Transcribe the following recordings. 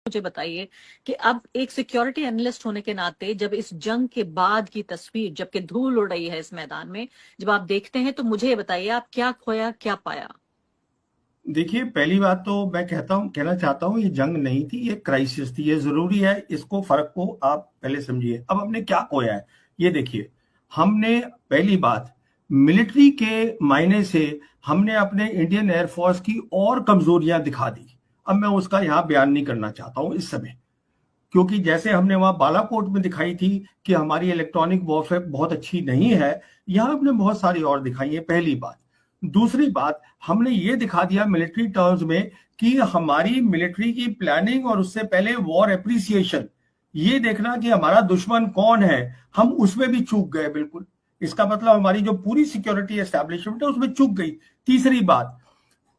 मुझे बताइए कि अब एक सिक्योरिटी एनालिस्ट होने के नाते जब इस जंग के बाद की तस्वीर जबकि धूल उड़ रही है इस मैदान में, जब आप देखते हैं तो मुझे ये बताइए आप क्या खोया क्या पाया? देखिए, पहली बात तो मैं कहना चाहता हूँ, ये जंग नहीं थी, ये क्राइसिस थी। ये जरूरी है, इसको फर्क को आप पहले समझिए। अब हमने क्या खोया है ये देखिए। हमने पहली बात, मिलिट्री के मायने से हमने अपने इंडियन एयरफोर्स की और कमजोरियां दिखा दी। अब मैं उसका यहाँ बयान नहीं करना चाहता हूँ इस समय, क्योंकि जैसे हमने वहां बालाकोट में दिखाई थी कि हमारी इलेक्ट्रॉनिक वॉरफेयर बहुत अच्छी नहीं है, यहाँ हमने बहुत सारी और दिखाई है, पहली बात। दूसरी बात, हमने ये दिखा दिया मिलिट्री टर्म्स में कि हमारी मिलिट्री की प्लानिंग और उससे पहले वॉर एप्रिसिएशन, ये देखना कि हमारा दुश्मन कौन है, हम उसमें भी चूक गए बिल्कुल। इसका मतलब हमारी जो पूरी सिक्योरिटी एस्टैब्लिशमेंट है उसमें चूक गई। तीसरी बात,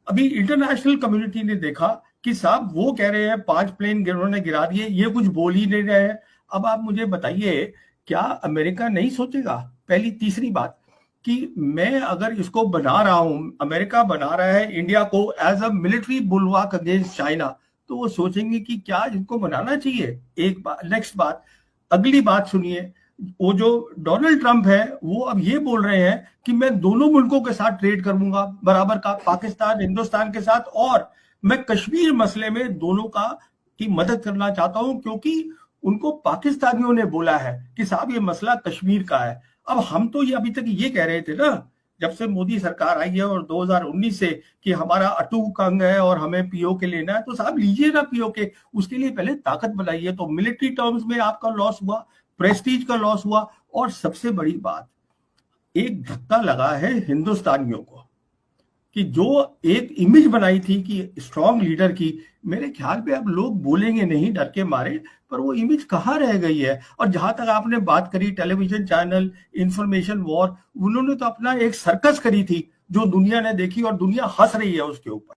अभी इंटरनेशनल कम्युनिटी ने देखा कि साहब वो कह रहे हैं 5 प्लेन उन्होंने गिरा दिए, ये कुछ बोल ही नहीं रहे हैं। अब आप मुझे बताइए, क्या अमेरिका नहीं सोचेगा? पहली तीसरी बात कि मैं अगर इसको बना रहा हूं, अमेरिका बना रहा है इंडिया को as a military bulwark against China, तो वो सोचेंगे कि क्या इनको बनाना चाहिए। एक बात। नेक्स्ट बात, अगली बात सुनिए। वो जो डोनाल्ड ट्रंप है वो अब ये बोल रहे हैं कि मैं दोनों मुल्कों के साथ ट्रेड करूंगा बराबर का, पाकिस्तान हिंदुस्तान के साथ, और मैं कश्मीर मसले में दोनों का की मदद करना चाहता हूं, क्योंकि उनको पाकिस्तानियों ने बोला है कि साहब ये मसला कश्मीर का है। अब हम तो ये अभी तक ये कह रहे थे ना, जब से मोदी सरकार आई है और 2019 से, कि हमारा अटूट अंग है और हमें पीओके लेना है, तो साहब लीजिए ना पीओके। उसके लिए पहले ताकत बनाइए। तो मिलिट्री टर्म्स में आपका लॉस हुआ, प्रेस्टीज का लॉस हुआ, और सबसे बड़ी बात, एक धक्का लगा है हिंदुस्तानियों को कि जो एक इमेज बनाई थी कि स्ट्रांग लीडर की, मेरे ख्याल पे अब लोग बोलेंगे नहीं डर के मारे, पर वो इमेज कहाँ रह गई है। और जहां तक आपने बात करी टेलीविजन चैनल, इंफॉर्मेशन वॉर, उन्होंने तो अपना एक सर्कस करी थी जो दुनिया ने देखी और दुनिया हंस रही है उसके ऊपर।